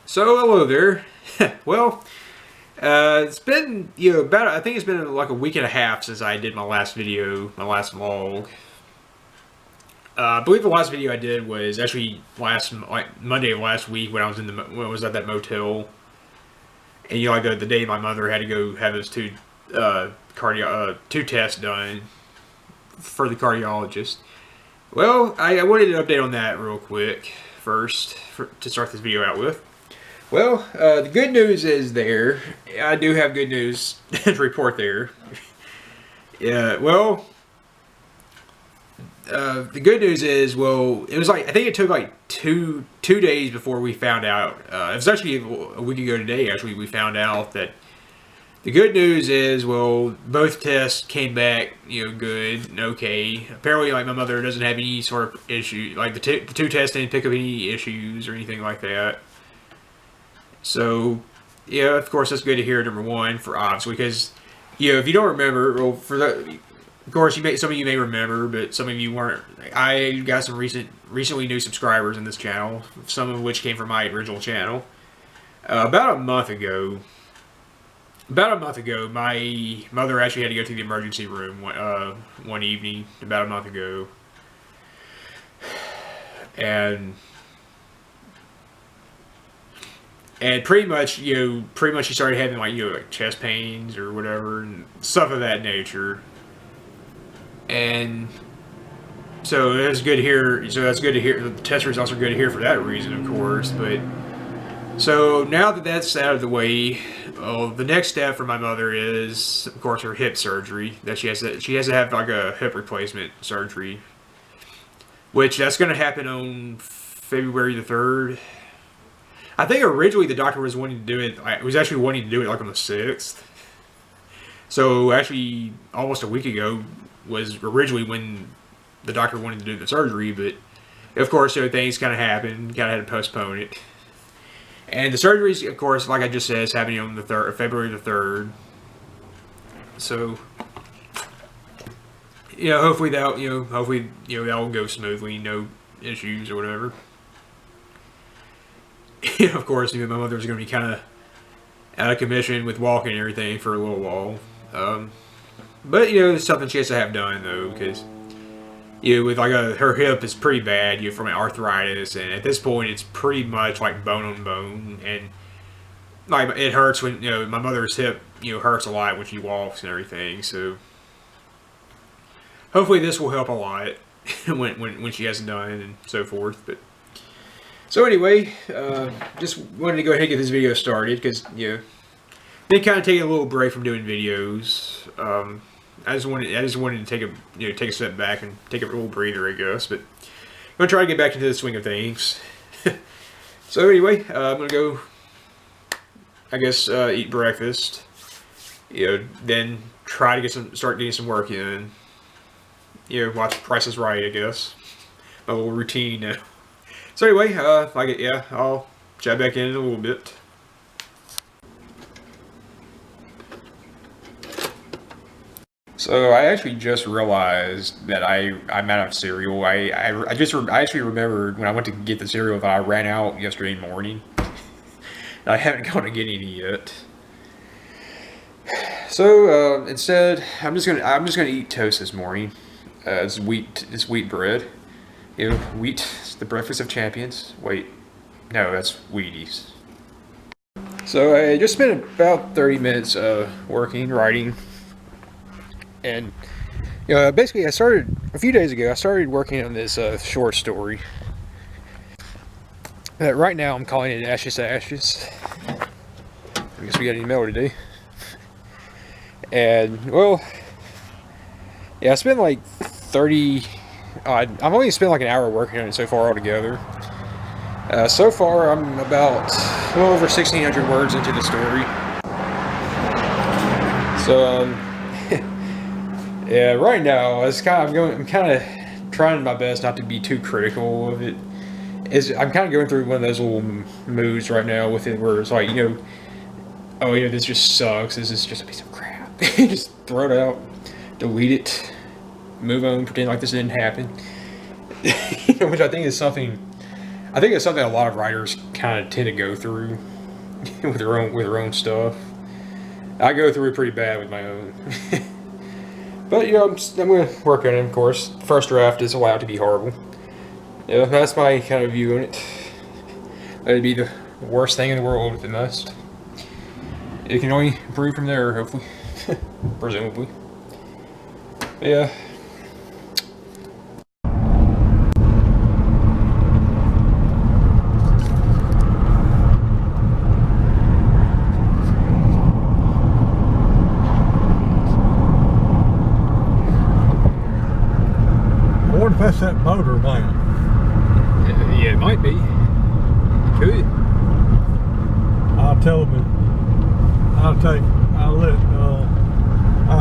So hello there. Well, it's been about I think it's been like a week and a half since I did my last video, my last vlog. I believe the last video I did was actually Monday of last week when I was when I was at that motel, and like the day my mother had to go have those two tests done for the cardiologist. Well, I wanted an update on that real quick first to start this video out with. Well, the good news is I do have good news to report there. Yeah, well, the good news is, it was I think it took like two days before we found out. It was actually a week ago today, actually, we found out that the good news is, both tests came back, good and okay. Apparently, my mother doesn't have any sort of issue. Like, the two tests didn't pick up any issues or anything like that. So, yeah, of course, that's good to hear, number one, for obviously, because, if you don't remember, of course, some of you may remember, but some of you weren't. I got some recently new subscribers in this channel, some of which came from my original channel. About a month ago, my mother actually had to go to the emergency room one evening, about a month ago. And pretty much she started having like chest pains or whatever and stuff of that nature. And so that's good to hear. So that's good to hear. The test results are good to hear for that reason, of course. But so now that that's out of the way, the next step for my mother is, of course, her hip surgery. That she has to have like a hip replacement surgery, which that's going to happen on February the 3rd. I think originally the doctor was wanting to do it. Was actually wanting to do it like on the 6th. So actually, almost a week ago was originally when the doctor wanted to do the surgery, but of course, things kind of happened. Kind of had to postpone it. And the surgery, of course, like I just said, is happening on the February the 3rd. So, hopefully that will go smoothly, no issues or whatever. Of course, my mother's going to be kind of out of commission with walking and everything for a little while. But, it's something she has to have done, though, because, with her hip is pretty bad, from an arthritis, and at this point, it's pretty much like bone on bone, and, like, it hurts when, my mother's hip, hurts a lot when she walks and everything, so hopefully this will help a lot when she has it done and so forth, but so anyway, just wanted to go ahead and get this video started because, been kind of taking a little break from doing videos. I just wanted to take a step back and take a little breather, I guess. But I'm gonna try to get back into the swing of things. So anyway, I'm gonna go, I guess, eat breakfast. Then try to start getting some work in. Watch Price is Right, I guess. My little routine now. So anyway, I'll chat back in a little bit. So I actually just realized that I'm out of cereal. I actually remembered when I went to get the cereal that I ran out yesterday morning. I haven't gone to get any yet. So instead, I'm just gonna eat toast this morning. It's wheat bread. Wheat, the breakfast of champions. Wait, no, that's Wheaties. So I just spent about 30 minutes working, writing, and basically a few days ago I started working on this short story. Right now I'm calling it Ashes to Ashes. I guess we got any mail today. And I spent like I've only spent like an hour working on it so far altogether. So far, I'm about a little over 1,600 words into the story. So, yeah, right now I'm kind of trying my best not to be too critical of it. I'm kind of going through one of those little moods right now with it, where it's like, this just sucks. This is just a piece of crap. Just throw it out, delete it. Move on, pretend like this didn't happen. Which I think is something I think it's something a lot of writers kind of tend to go through with their own stuff. I go through it pretty bad with my own. But, you know, I'm going to work on it, of course. The first draft is allowed to be horrible. Yeah, that's my kind of view on it. That'd be the worst thing in the world if it must. It can only improve from there, hopefully. Presumably. But yeah. I wonder if that's that motor man. Yeah, it might be. It could. I'll tell them I'll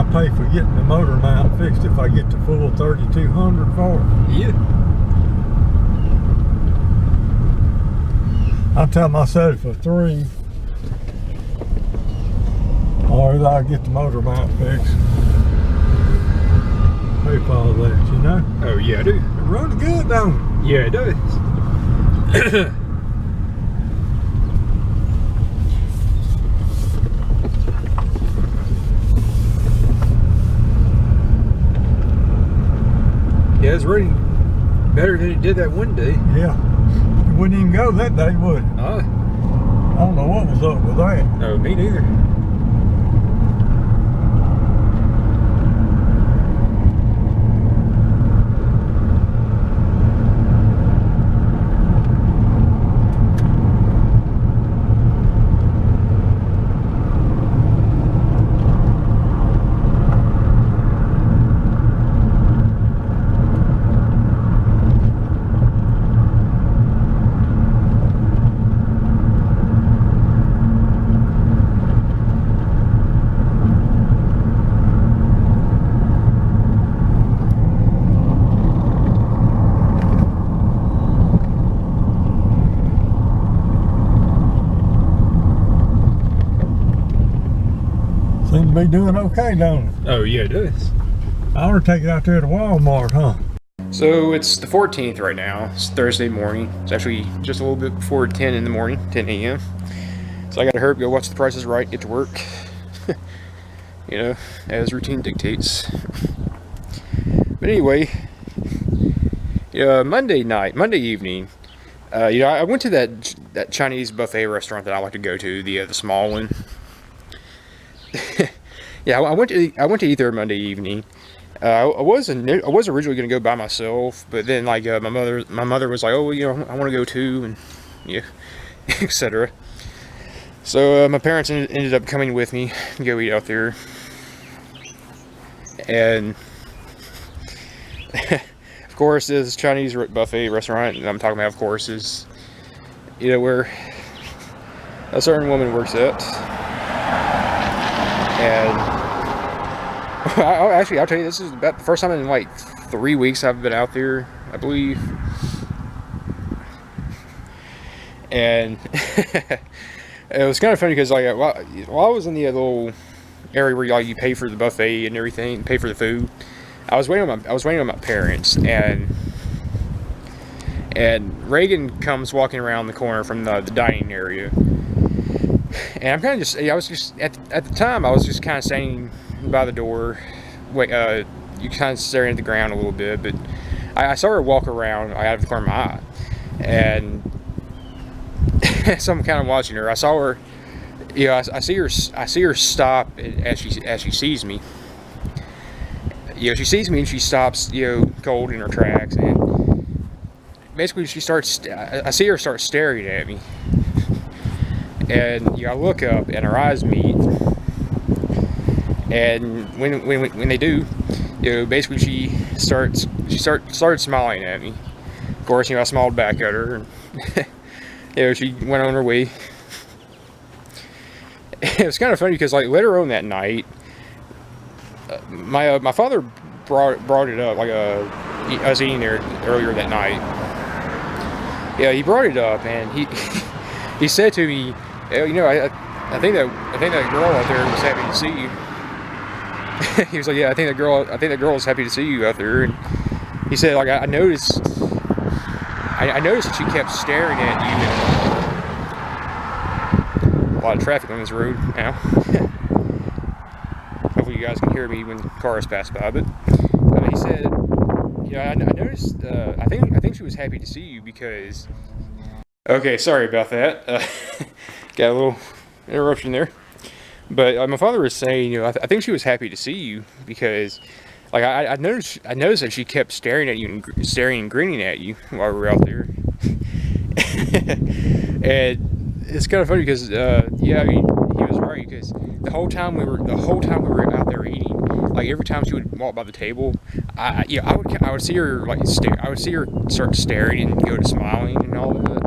pay for getting the motor mount fixed if I get the full 3,200 for it. Yeah. I'll tell them I set it for 3, or I'll get the motor mount fixed. Pay for all that, you know? Oh yeah, I do. It runs good, don't it? Yeah, it does. Yeah, it's running better than it did that one day. Yeah. It wouldn't even go that day, would it? I don't know what was up with that. No, me neither. Seems to be doing okay, don't it? Oh yeah, it does. I ought to take it out there to Walmart, huh? So it's the 14th right now. It's Thursday morning. It's actually just a little bit before 10 in the morning, 10 a.m. So I gotta hurry up, go watch The Price is Right, get to work. You know, as routine dictates. But anyway, Monday evening, I went to that Chinese buffet restaurant that I like to go to, the small one. Yeah, I went to eat there Monday evening. I was originally going to go by myself, but then like my mother was like, oh, you know, I want to go too, and yeah, etc. So my parents ended up coming with me to go eat out there, and of course this Chinese buffet restaurant that I'm talking about, of course, is where a certain woman works at. And I'll tell you, this is about the first time in like 3 weeks I've been out there, I believe. And it was kind of funny because like while I was in the little area where like you pay for the buffet and everything, pay for the food, I was waiting on my parents, and Reagan comes walking around the corner from the dining area. And I'm kind of just, I was just, at the time, I was just kind of standing by the door, you kind of staring at the ground a little bit, but I saw her walk around out of the corner of my eye, and so I'm kind of watching her. I saw her, I see her stop as she sees me. She sees me and she stops, cold in her tracks, and basically I see her start staring at me. And I look up and our eyes meet, and when they do, basically she started smiling at me. Of course, I smiled back at her, and she went on her way. It was kind of funny because like later on that night, my father brought it up, like I was eating there earlier that night. Yeah, he brought it up, and he said to me, I think that girl out there was happy to see you. He was like, yeah, I think that girl is happy to see you out there. And he said, like, I noticed I noticed that she kept staring at you. And a lot of traffic on this road now. Hopefully you guys can hear me when cars pass by. But he said, I noticed. I think she was happy to see you because. Okay, sorry about that. Got a little interruption there. But my father was saying, I think she was happy to see you because, like, I noticed that she kept staring at you and staring and grinning at you while we were out there. And it's kind of funny because, yeah, I mean, he was right because the whole time we were out there eating, like every time she would walk by the table, I would see her like stare. I would see her start staring and go to smiling and all of that.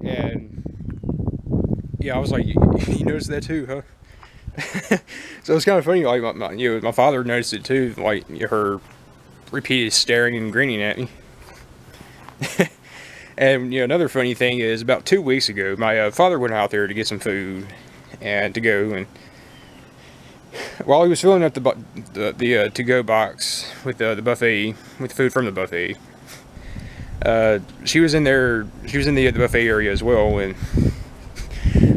And yeah, I was like, you noticed that too, huh? So it's kind of funny, like my father noticed it too, like her repeated staring and grinning at me. And another funny thing is, about 2 weeks ago, my father went out there to get some food and to go, and while he was filling up the to-go box with the buffet, with food from the buffet, she was in the buffet area as well, and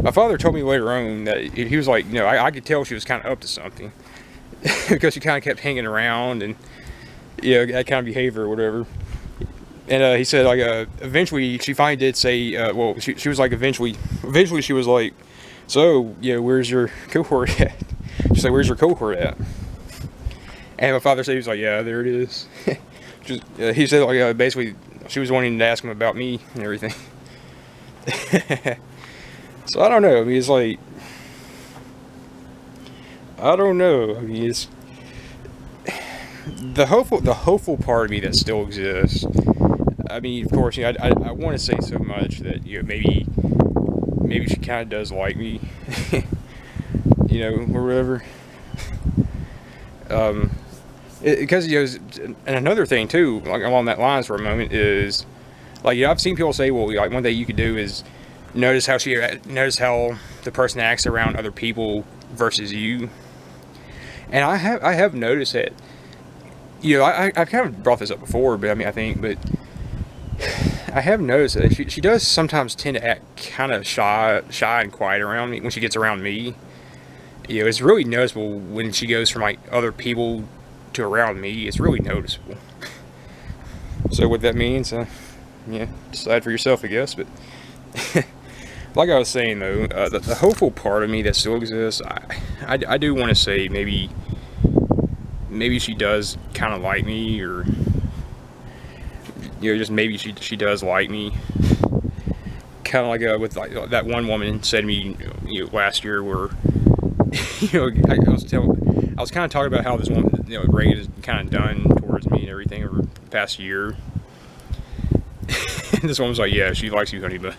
my father told me later on that he was like, I could tell she was kind of up to something because she kind of kept hanging around and that kind of behavior or whatever. And he said, like, eventually she finally did say, well, she was like, eventually she was like, so, where's your cohort at? She's like, where's your cohort at? And my father said, he was like, yeah, there it is. He said, like, basically, she was wanting to ask him about me and everything. So I don't know. I mean, it's like, I don't know. I mean, it's the hopeful part of me that still exists. I mean, of course, I want to say so much that maybe she kind of does like me, or whatever. Because and another thing too, like along that lines for a moment is, like, I've seen people say, well, like one thing you could do is notice how the person acts around other people versus you. And I have noticed that, I've kind of brought this up before, but I have noticed that she does sometimes tend to act kind of shy and quiet around me when she gets around me. It's really noticeable when she goes from like other people to around me. It's really noticeable. So what that means, decide for yourself, I guess. But like I was saying though, the hopeful part of me that still exists, I do want to say maybe she does kind of like me, or just maybe she does like me. Kind of like with like that one woman said to me, last year, where I was kind of talking about how this woman, Ray is kind of done towards me and everything over the past year. And this woman's like, yeah, she likes you, honey, but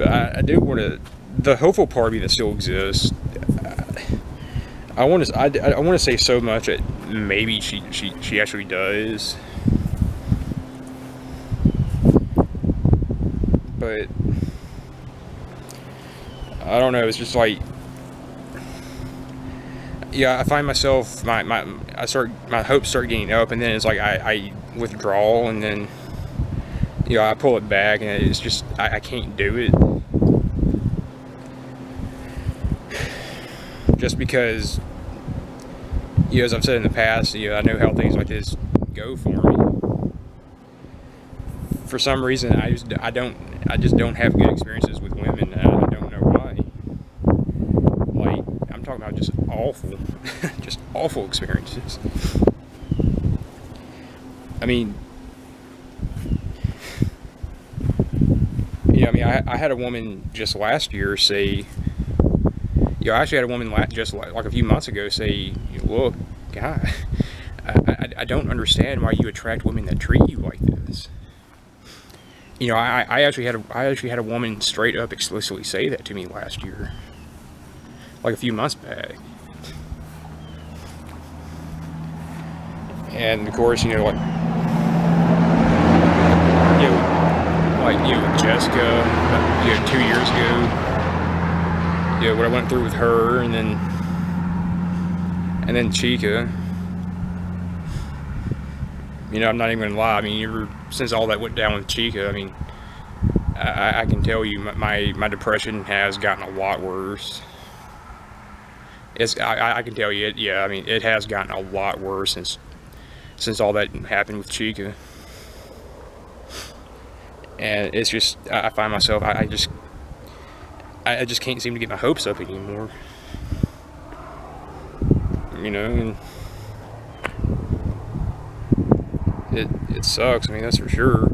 I do want to, the hopeful part of me that still exists. I want to say so much that maybe she actually does. But I don't know, it's just like, I find myself, my hopes start getting up, and then it's like I withdraw, and then I pull it back, and it's just I can't do it, just because as I've said in the past, I know how things like this go for me. For some reason, I just don't have good experiences with women, and I don't know why. Like, I'm talking about just awful, just awful experiences. I mean, I had a woman just last year say, I actually had a woman just like a few months ago say, look, God, I don't understand why you attract women that treat you like this. I actually had a woman straight up explicitly say that to me last year, like a few months back. And of course, like Jessica, 2 years ago, what I went through with her, and then Chica, You know, I'm not even gonna lie. I mean, ever since all that went down with Chica, I mean, I can tell you my depression has gotten a lot worse. I can tell you it. Yeah, I mean, it has gotten a lot worse since all that happened with Chica. And it's just, I find myself, I just can't seem to get my hopes up anymore. You know, and it sucks. I mean, that's for sure.